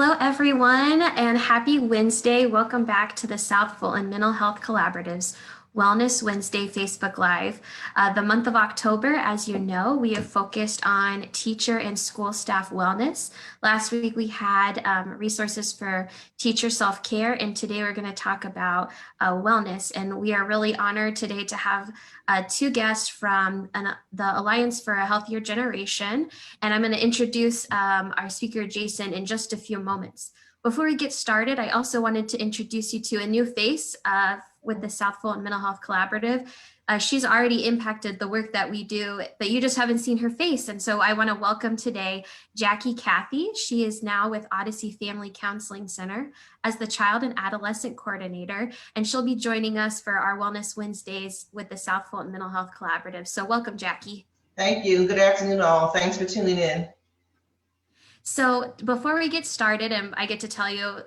Hello, everyone, and happy Wednesday. Welcome back to the South Fulton Mental Health Collaborative's Wellness Wednesday Facebook Live. The month of October, as you know, we have focused on teacher and school staff wellness. Last week, we had resources for teacher self-care, and today we're going to talk about wellness. And we are really honored today to have two guests from the Alliance for a Healthier Generation. And I'm going to introduce our speaker, Jason, in just a few moments. Before we get started, I also wanted to introduce you to a new face with the South Fulton Mental Health Collaborative. She's already impacted the work that we do, but you just haven't seen her face. And so I want to welcome today Jackie Cathy. She is now with Odyssey Family Counseling Center as the Child and Adolescent Coordinator, and she'll be joining us for our Wellness Wednesdays with the South Fulton Mental Health Collaborative. So welcome, Jackie. Thank you. Good afternoon, all. Thanks for tuning in. So before we get started, and I get to tell you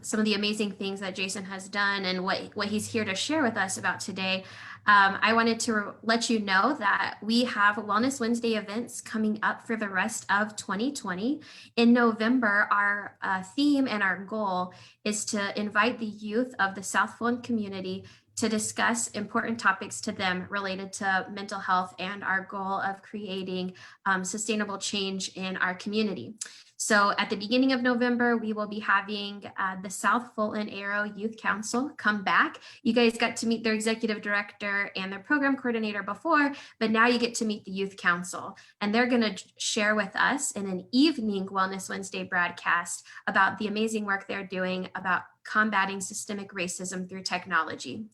some of the amazing things that Jason has done and what he's here to share with us about today, I wanted to let you know that we have Wellness Wednesday events coming up for the rest of 2020. In November, our theme and our goal is to invite the youth of the South Fulton community to discuss important topics to them related to mental health and our goal of creating sustainable change in our community. So at the beginning of November, we will be having the South Fulton Arrow Youth Council come back. You guys got to meet their executive director and their program coordinator before, but now you get to meet the Youth Council. And they're going to share with us in an evening Wellness Wednesday broadcast about the amazing work they're doing about combating systemic racism through technology.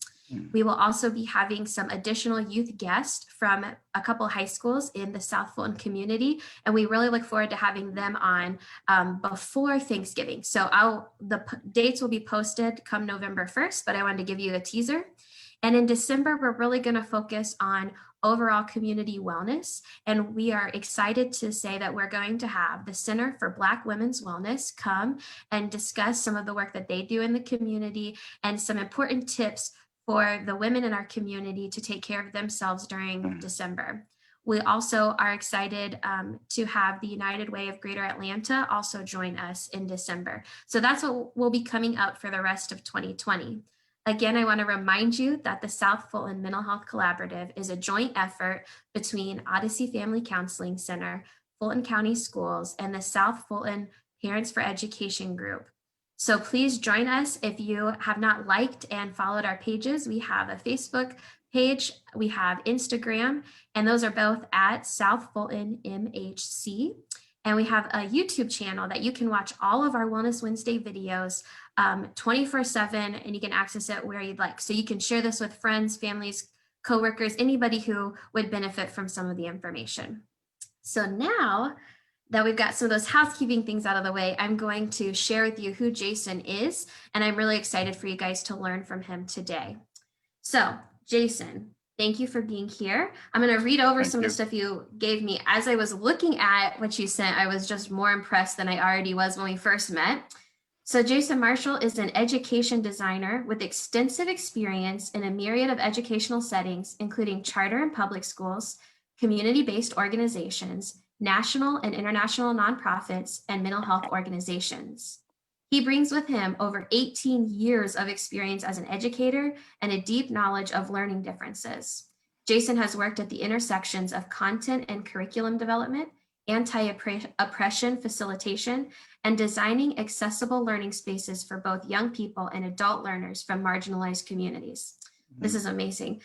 We will also be having some additional youth guests from a couple high schools in the South Fulton community, and we really look forward to having them on before Thanksgiving. So the dates will be posted come November 1st, but I wanted to give you a teaser. And in December, we're really going to focus on overall community wellness. And we are excited to say that we're going to have the Center for Black Women's Wellness come and discuss some of the work that they do in the community and some important tips for the women in our community to take care of themselves during December. We also are excited to have the United Way of Greater Atlanta also join us in December. So that's what will be coming up for the rest of 2020. Again, I want to remind you that the South Fulton Mental Health Collaborative is a joint effort between Odyssey Family Counseling Center, Fulton County Schools, and the South Fulton Parents for Education Group. So please join us if you have not liked and followed our pages. We have a Facebook page, we have Instagram, and those are both at South Fulton MHC. And we have a YouTube channel that you can watch all of our Wellness Wednesday videos 24/7, and you can access it where you'd like. So you can share this with friends, families, coworkers, anybody who would benefit from some of the information. So now that we've got some of those housekeeping things out of the way, I'm going to share with you who Jason is, and I'm really excited for you guys to learn from him today. So, Jason, thank you for being here. I'm going to read over some of the stuff you gave me. As I was looking at what you sent, I was just more impressed than I already was when we first met. So Jason Marshall is an education designer with extensive experience in a myriad of educational settings, including charter and public schools, community-based organizations, national and international nonprofits, and mental health organizations. He brings with him over 18 years of experience as an educator and a deep knowledge of learning differences. Jason has worked at the intersections of content and curriculum development, anti-oppression facilitation, and designing accessible learning spaces for both young people and adult learners from marginalized communities. This is amazing.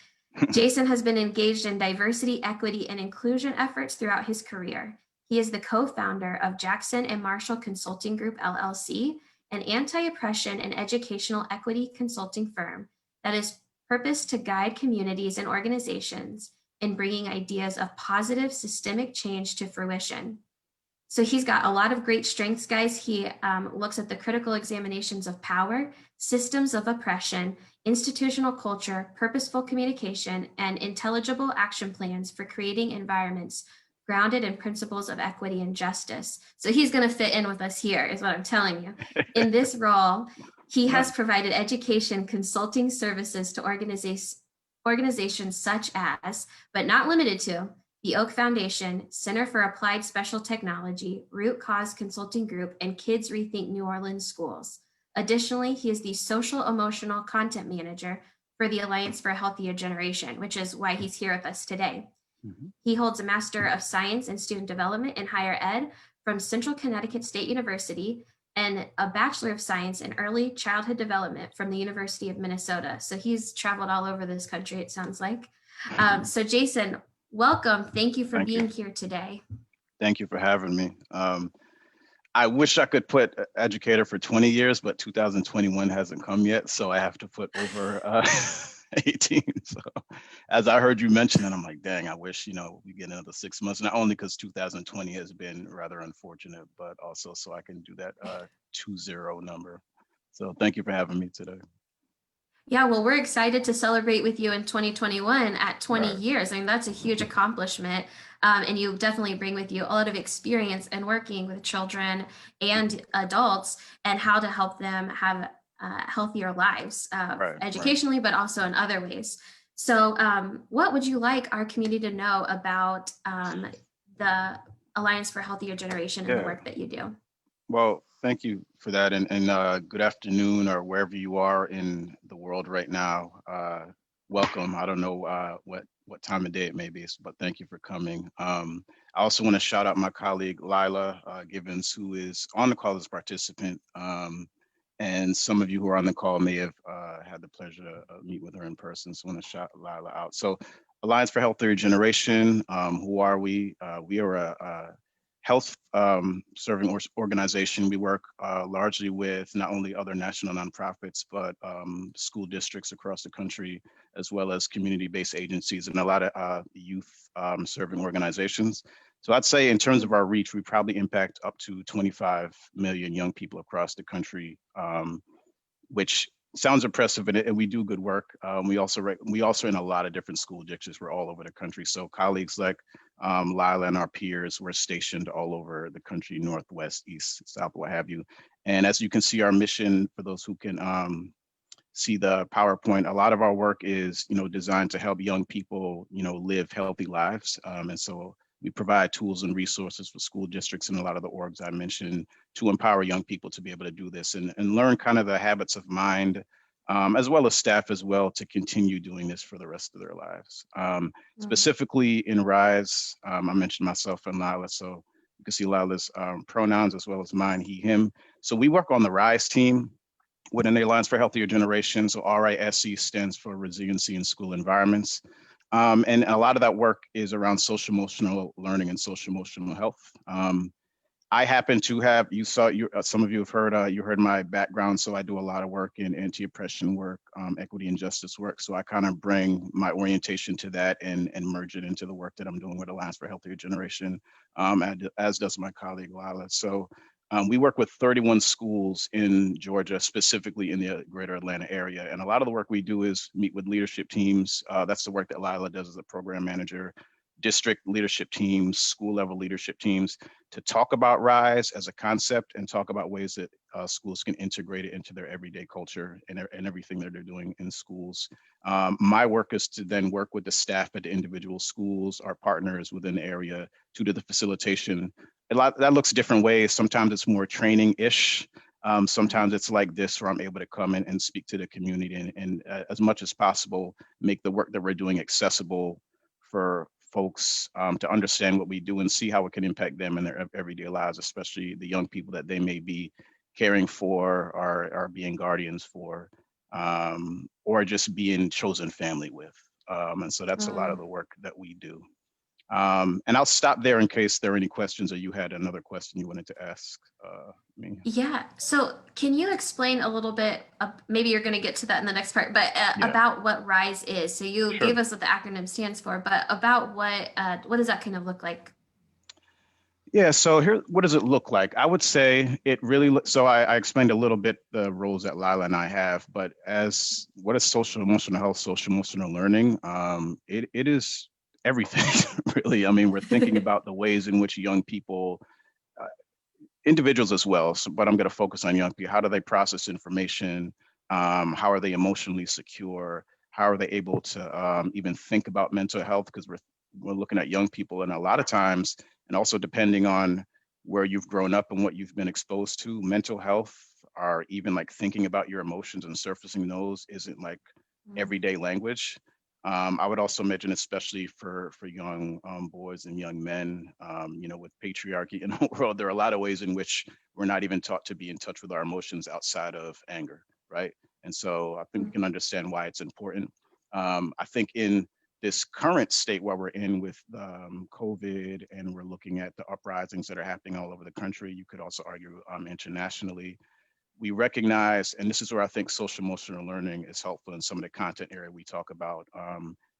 Jason has been engaged in diversity, equity, and inclusion efforts throughout his career. He is the co-founder of Jackson and Marshall Consulting Group, LLC, an anti-oppression and educational equity consulting firm that is purposed to guide communities and organizations in bringing ideas of positive systemic change to fruition. So he's got a lot of great strengths, guys. He looks at the critical examinations of power, systems of oppression, institutional culture, purposeful communication, and intelligible action plans for creating environments grounded in principles of equity and justice. So he's going to fit in with us here, is what I'm telling you. In this role, he has provided education consulting services to organizations such as, but not limited to, the Oak Foundation, Center for Applied Special Technology, Root Cause Consulting Group, and Kids Rethink New Orleans Schools. Additionally, he is the social emotional content manager for the Alliance for a Healthier Generation, which is why he's here with us today. Mhm. He holds a Master of Science in Student Development in Higher Ed from Central Connecticut State University and a Bachelor of Science in Early Childhood Development from the University of Minnesota. So he's traveled all over this country, it sounds like. So Jason, welcome. Thank you for Thank you. being here today. Thank you for having me. I wish I could put educator for 20 years, but 2021 hasn't come yet, so I have to put over 18. So as I heard you mention it, I'm like, dang, I wish, we get another 6 months, not only because 2020 has been rather unfortunate, but also so I can do that 20 number. So thank you for having me today. Yeah, well, we're excited to celebrate with you in 2021 at 20 Right. years. I mean, that's a huge accomplishment. And you definitely bring with you a lot of experience in working with children and adults and how to help them have healthier lives, Right. educationally, but also in other ways. So, what would you like our community to know about the Alliance for a Healthier Generation and the Yeah. work that you do? Well, thank you for that, and good afternoon, or wherever you are in the world right now. Welcome. I don't know what time of day it may be, but thank you for coming. I also want to shout out my colleague Lila Gibbons, who is on the call as a participant. And some of you who are on the call may have had the pleasure to meet with her in person. So I want to shout Lila out. So Alliance for Healthier Generation, who are we? We are a health serving organization. We work largely with not only other national nonprofits, but school districts across the country, as well as community-based agencies and a lot of youth serving organizations. So I'd say in terms of our reach, we probably impact up to 25 million young people across the country, which sounds impressive, and we do good work. We also in a lot of different school districts. We're all over the country. So colleagues like Lila and our peers, we're stationed all over the country, Northwest, East, South, what have you. And as you can see, our mission, for those who can see the PowerPoint, a lot of our work is, designed to help young people, live healthy lives. And so we provide tools and resources for school districts and a lot of the orgs I mentioned to empower young people to be able to do this and learn kind of the habits of mind, as well as staff as well, to continue doing this for the rest of their lives. Specifically in RISE, I mentioned myself and Lila, so you can see Lila's pronouns as well as mine, he, him. So we work on the RISE team within the Alliance for Healthier Generation. So RISE stands for Resiliency in School Environments. And a lot of that work is around social emotional learning and social emotional health. I happen to have, some of you have heard, you heard my background. So I do a lot of work in anti-oppression work, equity and justice work. So I kind of bring my orientation to that and merge it into the work that I'm doing with Alliance for Healthier Generation, as does my colleague Lila. So we work with 31 schools in Georgia, specifically in the greater Atlanta area. And a lot of the work we do is meet with leadership teams. That's the work that Lila does as a program manager, district leadership teams, school level leadership teams, to talk about RISE as a concept and talk about ways that schools can integrate it into their everyday culture and everything that they're doing in schools. My work is to then work with the staff at the individual schools, our partners within the area, to do the facilitation. That looks different ways. Sometimes it's more training-ish. Sometimes it's like this, where I'm able to come in and speak to the community and as much as possible, make the work that we're doing accessible for folks to understand what we do and see how it can impact them in their everyday lives, especially the young people that they may be caring for or being guardians for, or just being chosen family with. And so that's a lot of the work that we do. And I'll stop there in case there are any questions or you had another question you wanted to ask me. Yeah. So can you explain a little bit, maybe you're going to get to that in the next part, but Yeah. about what RISE is? So you Sure. gave us what the acronym stands for, but about what does that kind of look like? Yeah, so here, what does it look like? I would say it really, so I explained a little bit the roles that Lila and I have, but as what is social emotional health, social emotional learning? It is everything, really. I mean, we're thinking about the ways in which young people, individuals as well, but I'm going to focus on young people. How do they process information? How are they emotionally secure? How are they able to even think about mental health? Because we're looking at young people, and a lot of times, and also depending on where you've grown up and what you've been exposed to, mental health, or even like thinking about your emotions and surfacing those isn't like Mm, everyday language. I would also mention, especially for young boys and young men, with patriarchy in the world, there are a lot of ways in which we're not even taught to be in touch with our emotions outside of anger, right? And so I think we mm, can understand why it's important. I think in this current state where we're in with COVID, and we're looking at the uprisings that are happening all over the country, you could also argue internationally, we recognize, and this is where I think social emotional learning is helpful in some of the content area we talk about.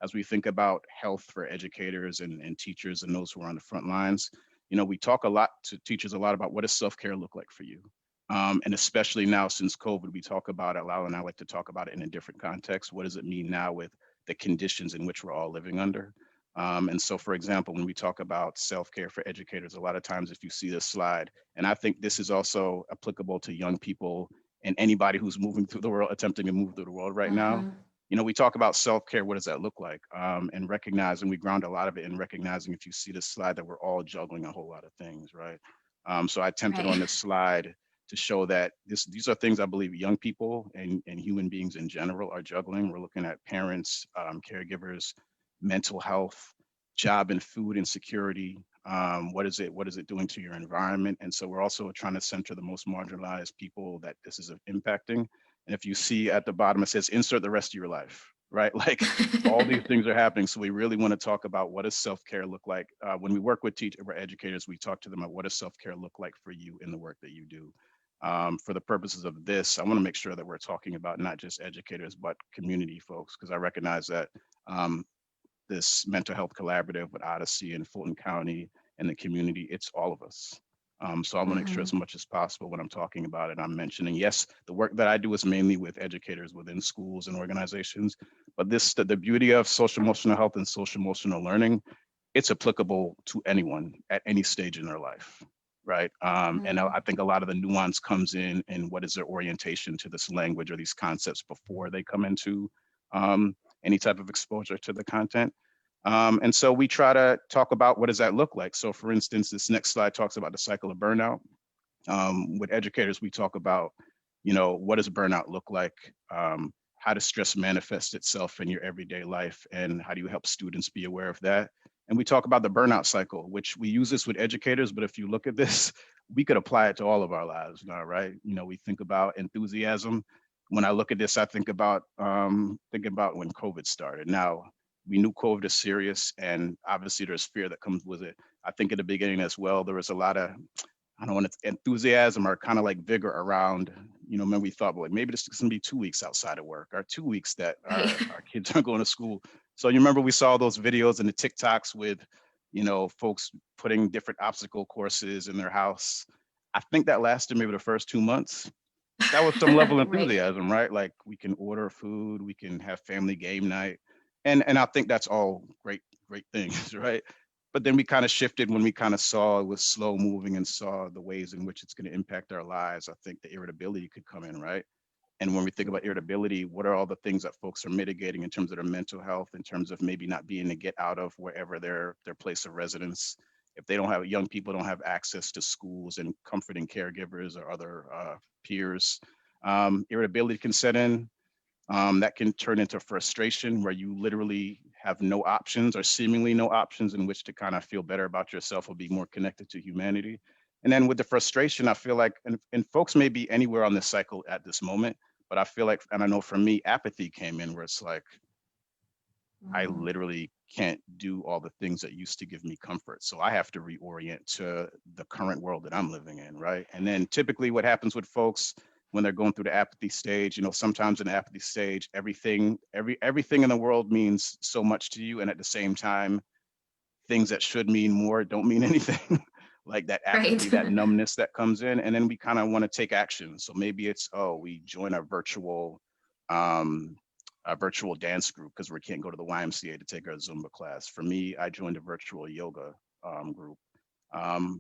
As we think about health for educators and teachers and those who are on the front lines, we talk a lot to teachers a lot about what does self-care look like for you. And especially now since COVID, we talk about it, Lala and I like to talk about it in a different context. What does it mean now with the conditions in which we're all living under? And so, for example, when we talk about self-care for educators, a lot of times if you see this slide, and I think this is also applicable to young people and anybody who's moving through the world, attempting to move through the world right now. mhm. We talk about self-care. What does that look like? And recognizing, we ground a lot of it in recognizing, if you see this slide, that we're all juggling a whole lot of things, right? So I attempted Right. on this slide to show that these are things I believe young people and human beings in general are juggling. We're looking at parents, caregivers, mental health, job and food insecurity. What is it doing to your environment? And so we're also trying to center the most marginalized people that this is impacting. And if you see at the bottom, it says insert the rest of your life, right? Like all these things are happening. So we really want to talk about what does self-care look like. When we work with teachers or educators, we talk to them about what does self-care look like for you in the work that you do. For the purposes of this, I want to make sure that we're talking about not just educators, but community folks, because I recognize that um, this mental health collaborative with Odyssey and Fulton County and the community, it's all of us. So I want to make sure Mhm, as much as possible when I'm talking about it, I'm mentioning, yes, the work that I do is mainly with educators within schools and organizations, but the beauty of social emotional health and social emotional learning, it's applicable to anyone at any stage in their life, right? And I mhm, think a lot of the nuance comes in what is their orientation to this language or these concepts before they come into any type of exposure to the content. And so we try to talk about what does that look like. So for instance, this next slide talks about the cycle of burnout. With educators, we talk about, what does burnout look like? How does stress manifest itself in your everyday life? And how do you help students be aware of that? And we talk about the burnout cycle, which we use this with educators, but if you look at this, we could apply it to all of our lives now, right? We think about enthusiasm. When I look at this, I think about when COVID started. Now, we knew COVID is serious, and obviously there's fear that comes with it. I think in the beginning as well, there was a lot of, I don't want to enthusiasm or kind of like vigor around, when we thought, well, like, maybe this is going to be 2 weeks outside of work or 2 weeks that right. our kids aren't going to school. So you remember we saw those videos and the TikToks with, folks putting different obstacle courses in their house. I think that lasted maybe the first 2 months. That was some level of Right. enthusiasm, right? Like we can order food, we can have family game night. And I think that's all great things, right? But then we kind of shifted when we kind of saw it was slow moving and saw the ways in which it's going to impact our lives. I think the irritability could come in, right? And when we think about Mhm, irritability, what are all the things that folks are mitigating in terms of their mental health, in terms of maybe not being to get out of wherever their place of residence? If they don't have, young people don't have access to schools and comforting caregivers or other peers, irritability can set in. That can turn into frustration where you literally have no options or seemingly no options in which to kind of feel better about yourself or be more connected to humanity. And then with the frustration, I feel like, and folks may be anywhere on this cycle at this moment, but I feel like, and I know for me, apathy came in where it's like, I mhm, literally can't do all the things that used to give me comfort. So I have to reorient to the current world that I'm living in, right? And then typically what happens with folks when they're going through the apathy stage, sometimes in the apathy stage, everything in the world means so much to you. And at the same time, things that should mean more don't mean anything. Like that right. apathy, that numbness that comes in. And then we kind of want to take action. So maybe it's, oh, we join um, a virtual dance group because we can't go to the YMCA to take our Zumba class. For me, I joined a virtual yoga group.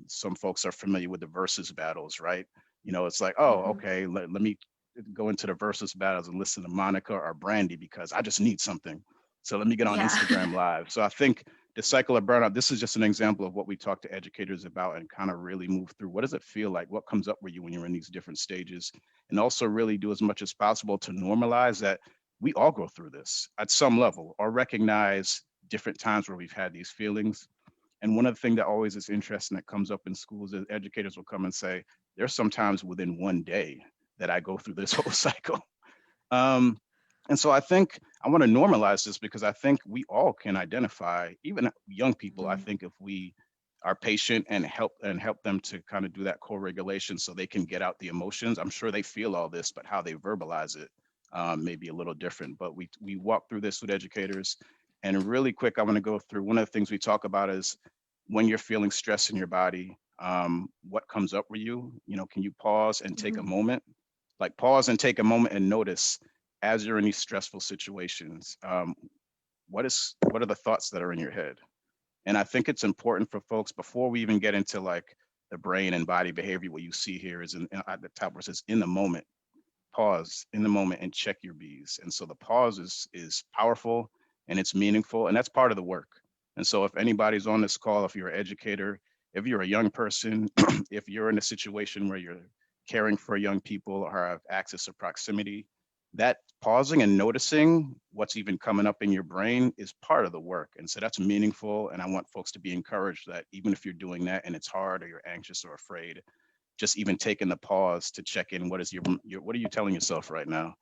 Some folks are familiar with the versus battles, right? It's like, oh, Mhm, okay, let me go into the versus battles and listen to Monica or Brandy because I just need something. So let me get on yeah. Instagram Live. So I think the cycle of burnout, this is just an example of what we talk to educators about and kind of really move through. What does it feel like? What comes up with you when you're in these different stages? And also really do as much as possible to normalize that we all go through this at some level, or recognize different times where we've had these feelings. And one of the things that always is interesting that comes up in schools is educators will come and say, there's sometimes within one day that I go through this whole cycle. Um, and so I think I want to normalize this because I think we all can identify, even young people. I Mhm. think if we are patient and help them to kind of do that co-regulation so they can get out the emotions. I'm sure they feel all this, but how they verbalize it may be a little different. But we walk through this with educators. And really quick, I want to go through one of the things we talk about is when you're feeling stress in your body, what comes up with you? You know, can you pause and take a Mhm. moment? Like pause and take a moment and notice as you're in these stressful situations, what are the thoughts that are in your head? And I think it's important for folks before we even get into like the brain and body behavior. What you see here is at the top where it says in the moment, pause in the moment and check your bees. And so the pause is powerful and it's meaningful, and that's part of the work. And so if anybody's on this call, if you're an educator, if you're a young person, if you're in a situation where you're caring for young people or have access or proximity, that pausing and noticing what's even coming up in your brain is part of the work. And so that's meaningful. And I want folks to be encouraged that even if you're doing that and it's hard or you're anxious or afraid, just even taking the pause to check in, what is your what are you telling yourself right now?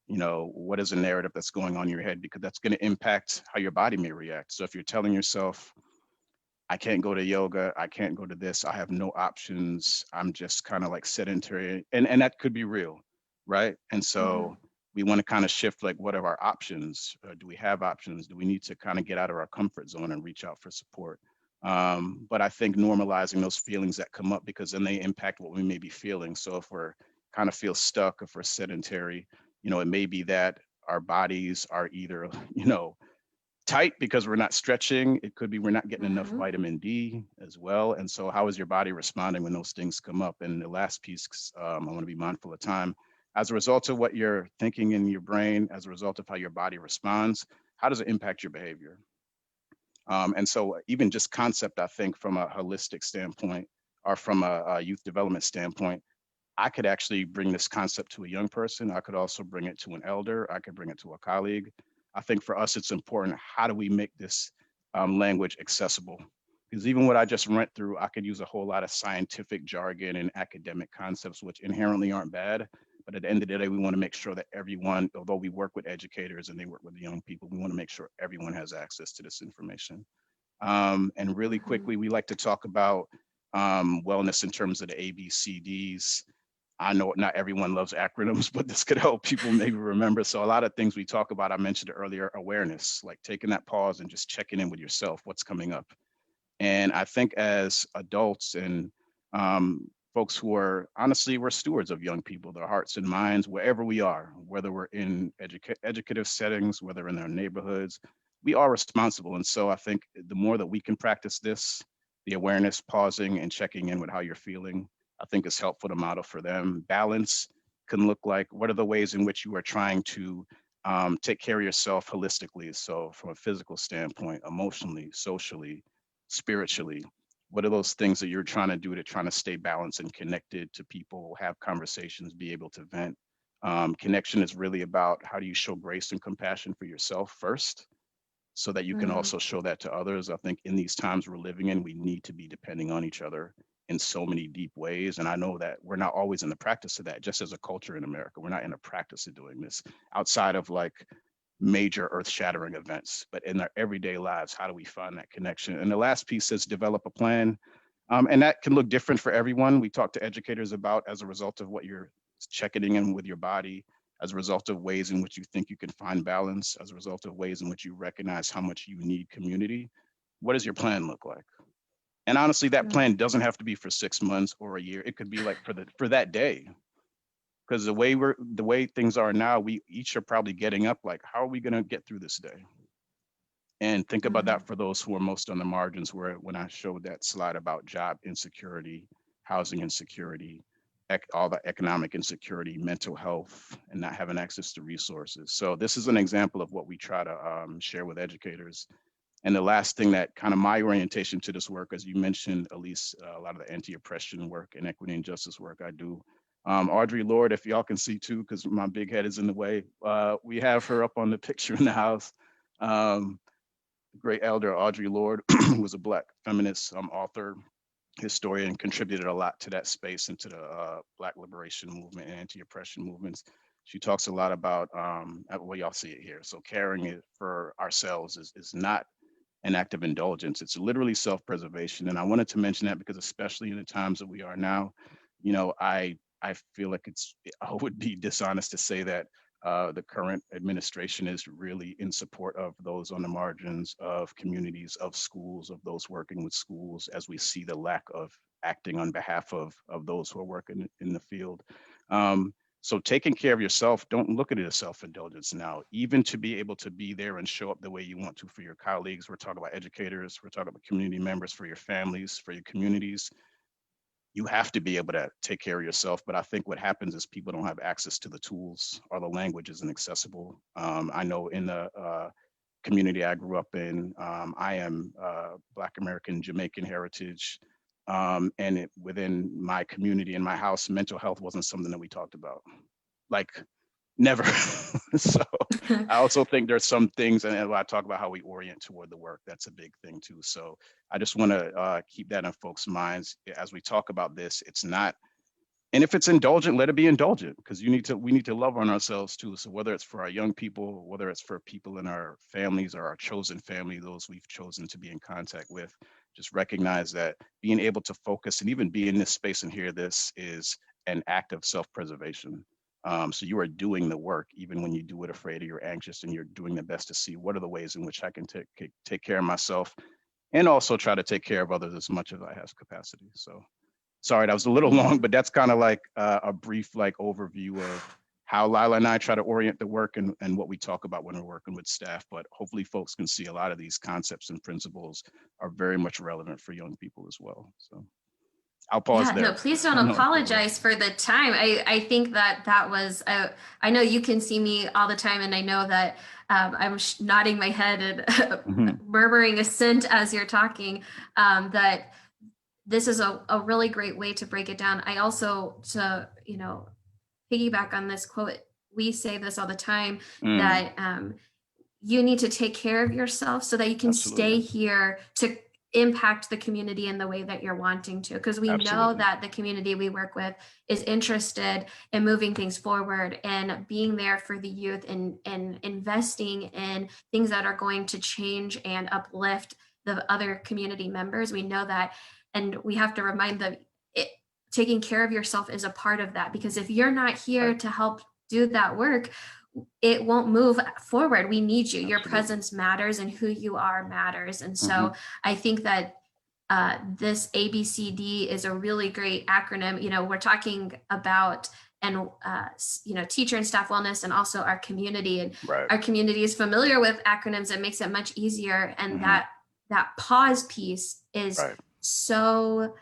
You know, what is a narrative that's going on in your head? Because that's going to impact how your body may react. So if you're telling yourself, I can't go to yoga, I can't go to this, I have no options, I'm just kind of like sedentary, and that could be real, right? And Mhm. so we want to kind of shift like, what are our options? Do we have options? Do we need to kind of get out of our comfort zone and reach out for support? But I think normalizing those feelings that come up, because then they impact what we may be feeling. So if we're kind of feel stuck, if we're sedentary, you know, it may be that our bodies are either, you know, tight because we're not stretching. It could be we're not getting enough Mhm. vitamin D as well. And so, how is your body responding when those things come up? And the last piece, I want to be mindful of time. As a result of what you're thinking in your brain, as a result of how your body responds, how does it impact your behavior? And so, even just concept, I think, from a holistic standpoint or from a youth development standpoint, I could actually bring this concept to a young person. I could also bring it to an elder. I could bring it to a colleague. I think for us, it's important. How do we make this language accessible? Because even what I just went through, I could use a whole lot of scientific jargon and academic concepts, which inherently aren't bad. But at the end of the day, we want to make sure that everyone, although we work with educators and they work with the young people, we want to make sure everyone has access to this information. And really Mhm. quickly, we like to talk about wellness in terms of the ABCDs. I know not everyone loves acronyms, but this could help people maybe remember. So a lot of things we talk about, I mentioned earlier, awareness, like taking that pause and just checking in with yourself, what's coming up. And I think as adults and folks who are honestly, we're stewards of young people, their hearts and minds, wherever we are, whether we're in educative settings, whether in their neighborhoods, we are responsible. And so I think the more that we can practice this, the awareness, pausing and checking in with how you're feeling, I think is helpful to model for them. Balance can look like, what are the ways in which you are trying to take care of yourself holistically? So from a physical standpoint, emotionally, socially, spiritually, what are those things that you're trying to do to trying to stay balanced and connected to people, have conversations, be able to vent? Connection is really about how do you show grace and compassion for yourself first so that you can Mhm. also show that to others. I think in these times we're living in, we need to be depending on each other in so many deep ways. And I know that we're not always in the practice of that, just as a culture in America. We're not in the practice of doing this outside of like major earth shattering events, but in our everyday lives, how do we find that connection? And the last piece is develop a plan. And that can look different for everyone. We talk to educators about as a result of what you're checking in with your body, as a result of ways in which you think you can find balance, as a result of ways in which you recognize how much you need community. What does your plan look like? And honestly, that Mhm. plan doesn't have to be for 6 months or a year. It could be like for that day. Because the way things are now, we each are probably getting up like, how are we going to get through this day? And think about Mhm. that for those who are most on the margins, where when I showed that slide about job insecurity, housing insecurity, all the economic insecurity, mental health, and not having access to resources. So this is an example of what we try to share with educators. And the last thing that kind of my orientation to this work, as you mentioned, Elise, a lot of the anti-oppression work and equity and justice work I do. Audre Lorde, if y'all can see too, because my big head is in the way, we have her up on the picture in the house. Great elder Audre Lorde, who was a Black feminist author, historian, contributed a lot to that space and to the Black liberation movement and anti-oppression movements. She talks a lot about, well, y'all see it here. So caring it for ourselves is not an act of indulgence. It's literally self-preservation. And I wanted to mention that because especially in the times that we are now, you know, I feel like I would be dishonest to say that the current administration is really in support of those on the margins of communities, of schools, of those working with schools, as we see the lack of acting on behalf of those who are working in the field. So taking care of yourself, don't look at it as self-indulgence now. Even to be able to be there and show up the way you want to for your colleagues, we're talking about educators, we're talking about community members, for your families, for your communities, you have to be able to take care of yourself. But I think what happens is people don't have access to the tools, or the language isn't accessible. I know in the community I grew up in, I am Black American Jamaican heritage. And within my community, in my house, mental health wasn't something that we talked about, like never. So I also think there's some things, and when I talk about how we orient toward the work, that's a big thing too. So I just want to keep that in folks' minds as we talk about this. It's not, and if it's indulgent, let it be indulgent, because we need to love on ourselves too. So whether it's for our young people, whether it's for people in our families or our chosen family, those we've chosen to be in contact with, just recognize that being able to focus and even be in this space and hear this is an act of self-preservation. So you are doing the work, even when you do it afraid or you're anxious, and you're doing the best to see what are the ways in which I can take care of myself, and also try to take care of others as much as I have capacity. So sorry, that was a little long, but that's kind of like a brief overview of how Lila and I try to orient the work and what we talk about when we're working with staff. But hopefully folks can see a lot of these concepts and principles are very much relevant for young people as well. So I'll pause there. No, please don't apologize for the time. I think that was, I know you can see me all the time, and I know that I'm nodding my head and murmuring assent as you're talking, that this is a really great way to break it down. I also, to, piggyback on this quote, we say this all the time, that you need to take care of yourself so that you can stay here to impact the community in the way that you're wanting to, because we know that the community we work with is interested in moving things forward and being there for the youth, and investing in things that are going to change and uplift the other community members. We know that, and we have to remind them taking care of yourself is a part of that, because if you're not here to help do that work, it won't move forward. We need you. Your presence matters, and who you are matters. And so I think that this ABCD is a really great acronym. We're talking about, and teacher and staff wellness, and also our community, and our community is familiar with acronyms. It makes it much easier. And that pause piece is so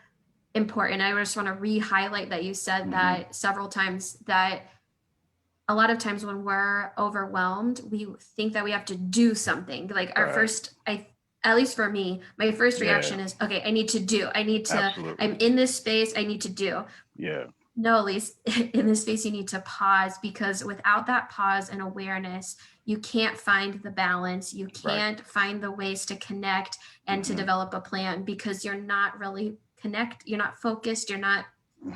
important. I just want to re-highlight that you said that several times, that a lot of times when we're overwhelmed, we think that we have to do something. Like our first, at least for me, my first reaction is, okay, I need to, I'm in this space, I need to do. No, at least in this space, you need to pause, because without that pause and awareness, you can't find the balance. You can't find the ways to connect and to develop a plan, because you're not really you're not focused, you're not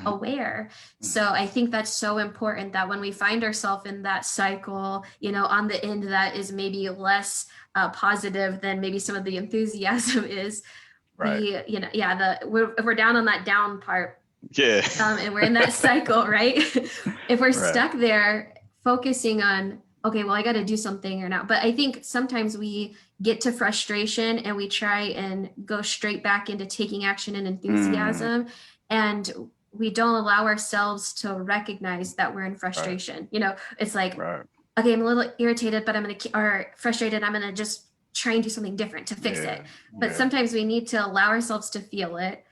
aware. So I think that's so important, that when we find ourselves in that cycle, on the end that is maybe less positive than maybe some of the enthusiasm is, if we're down on that down part, and we're in that cycle, right? If we're stuck there focusing on, okay, well, I got to do something or not. But I think sometimes we get to frustration and we try and go straight back into taking action and enthusiasm. And we don't allow ourselves to recognize that we're in frustration. It's like, okay, I'm a little irritated, but or frustrated. I'm going to just try and do something different to fix it. But sometimes we need to allow ourselves to feel it,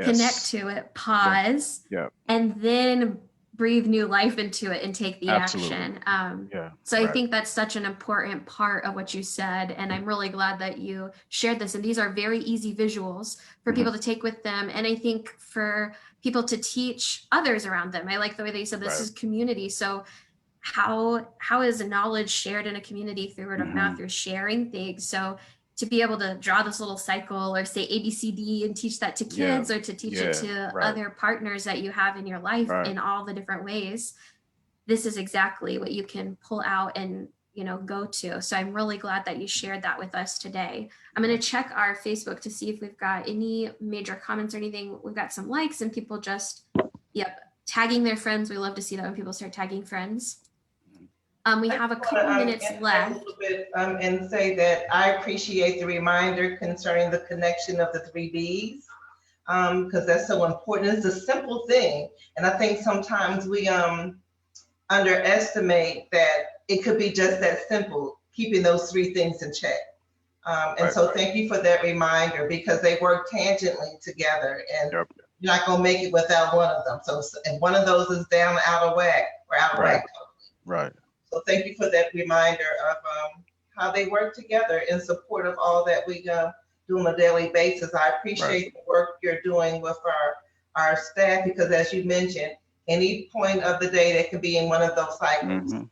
connect to it, pause, and then breathe new life into it and take the Absolutely. action. Yeah. So I Right. think that's such an important part of what you said. And I'm really glad that you shared this. And these are very easy visuals for Mhm. people to take with them. And I think for people to teach others around them. I like the way that you said this Right. is community. So how is knowledge shared in a community through word of mouth? Mhm. You're sharing things. So to be able to draw this little cycle or say ABCD and teach that to Yeah. kids or to teach it Yeah. to Right. other partners that you have in your life Right. in all the different ways, this is exactly what you can pull out and go to. So I'm really glad that you shared that with us today. I'm going to check our Facebook to see if we've got any major comments or anything. We've got some likes and people just tagging their friends. We love to see that when people start tagging friends. We I have a just couple want to minutes interject a left. little bit and say that I appreciate the reminder concerning the connection of the 3Ds, because that's so important. It's a simple thing. And I think sometimes we underestimate that it could be just that simple, keeping those three things in check. And Right. so thank you for that reminder, because they work tangentially together, and Yep. you're not gonna make it without one of them. So if one of those is down, out of whack, or out of Right. whack. Right. So thank you for that reminder of how they work together in support of all that we do on a daily basis. I appreciate the work you're doing with our staff, because as you mentioned, any point of the day that can be in one of those cycles, Mhm.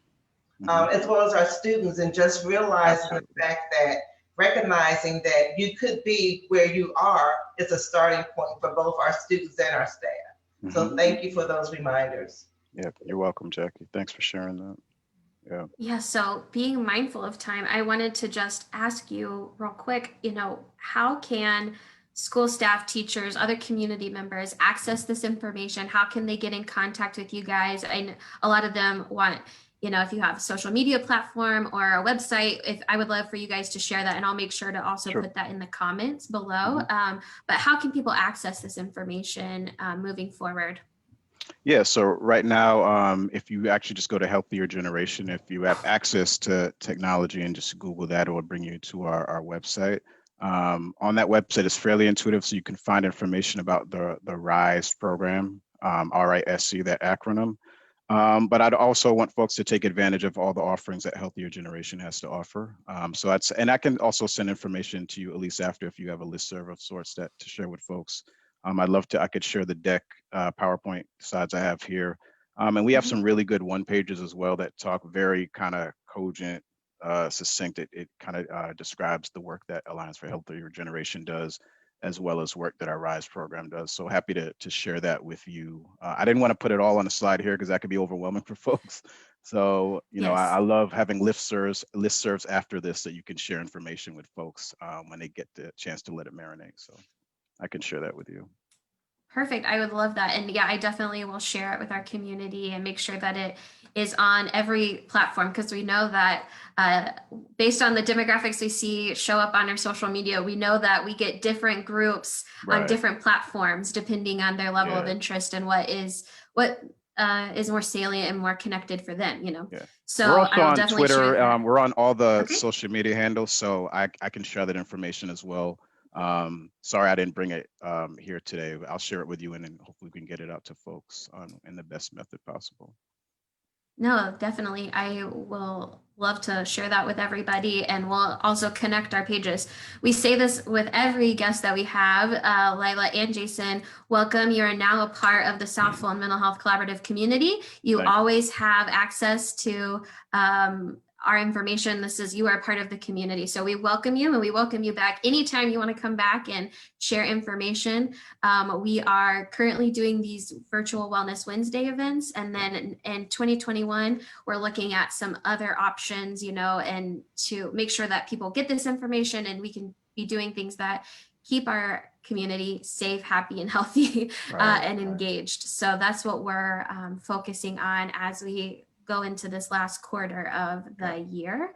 Mhm. as well as our students, and just realizing Absolutely. the fact that recognizing that you could be where you are is a starting point for both our students and our staff. So Mhm. thank you for those reminders. Yeah. You're welcome, Jackie. Thanks for sharing that. Yeah. Yeah, so being mindful of time, I wanted to just ask you real quick, how can school staff, teachers, other community members access this information? How can they get in contact with you guys? I know a lot of them want, if you have a social media platform or a website, if I would love for you guys to share that, and I'll make sure to also Sure. put that in the comments below. Mhm. But how can people access this information moving forward? Yeah, so right now, if you actually just go to Healthier Generation, if you have access to technology and just Google that, it will bring you to our website. On that website, it's fairly intuitive, so you can find information about the RISE program, RISC, that acronym. But I'd also want folks to take advantage of all the offerings that Healthier Generation has to offer. And I can also send information to you, at least after, if you have a listserv of sorts that to share with folks. I could share the deck, PowerPoint slides I have here. And we have some really good one pages as well that talk very kind of cogent, succinct. It kind of describes the work that Alliance for Healthier Generation does, as well as work that our RISE program does. So happy to share that with you. I didn't want to put it all on a slide here because that could be overwhelming for folks. So, I Yes. love having listservs after this, so you can share information with folks when they get the chance to let it marinate. So I can share that with you. Perfect. I would love that. And yeah, I definitely will share it with our community and make sure that it is on every platform, because we know that based on the demographics we see show up on our social media, we know that we get different groups on Right. different platforms depending on their level of Yeah. interest and what is more salient and more connected for them, Yeah. So We're also I will on definitely share Twitter. that. We're on all the Okay. social media handles, so I can share that information as well. Sorry I didn't bring it here today. I'll share it with you, and then hopefully we can get it out to folks in the best method possible. No, definitely. I will love to share that with everybody, and we'll also connect our pages. We say this with every guest that we have, Lila and Jason. Welcome. You are now a part of the South Fulton Mental Health Collaborative community. You Thanks. always have access to our information. You are part of the community. So we welcome you, and we welcome you back anytime you want to come back and share information. We are currently doing these virtual Wellness Wednesday events. And then in 2021, we're looking at some other options, and to make sure that people get this information and we can be doing things that keep our community safe, happy, and healthy and engaged. So that's what we're focusing on as we go into this last quarter of the year.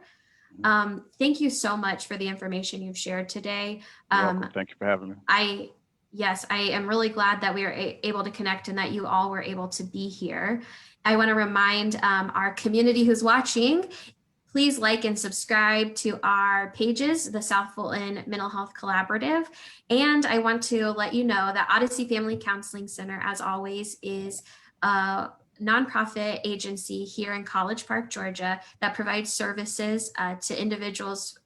Thank you so much for the information you've shared today. You're welcome. Thank you for having me. Yes, I am really glad that we were able to connect and that you all were able to be here. I want to remind our community who's watching, please like and subscribe to our pages, the South Fulton Mental Health Collaborative. And I want to let you know that Odyssey Family Counseling Center, as always, is nonprofit agency here in College Park, Georgia, that provides services to individuals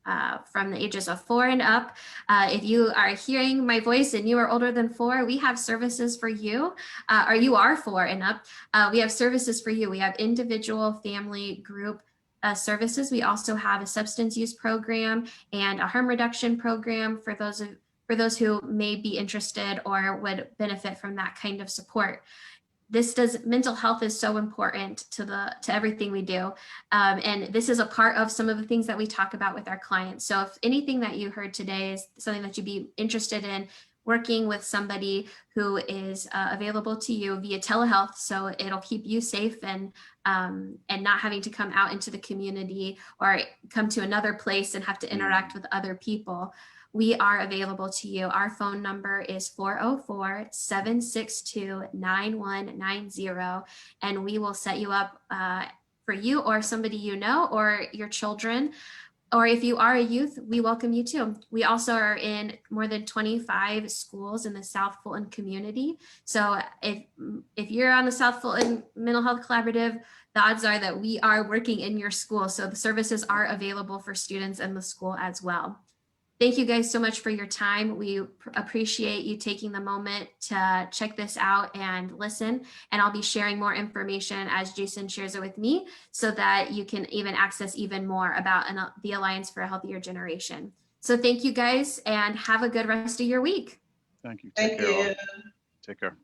from the ages of 4 and up. If you are hearing my voice and you are older than 4, we have services for you, or you are 4 and up. We have services for you. We have individual, family, group services. We also have a substance use program and a harm reduction program for those who may be interested or would benefit from that kind of support. Mental health is so important to everything we do. And this is a part of some of the things that we talk about with our clients. So if anything that you heard today is something that you'd be interested in, working with somebody who is available to you via telehealth, so it'll keep you safe and not having to come out into the community or come to another place and have to interact with other people, we are available to you. Our phone number is 404-762-9190, and we will set you up for you or somebody you know or your children. Or if you are a youth, we welcome you too. We also are in more than 25 schools in the South Fulton community. So if you're on the South Fulton Mental Health Collaborative, the odds are that we are working in your school. So the services are available for students in the school as well. Thank you guys so much for your time. We appreciate you taking the moment to check this out and listen. And I'll be sharing more information as Jason shares it with me so that you can even access even more about the Alliance for a Healthier Generation. So thank you guys and have a good rest of your week. Thank you. Thank you. Take care.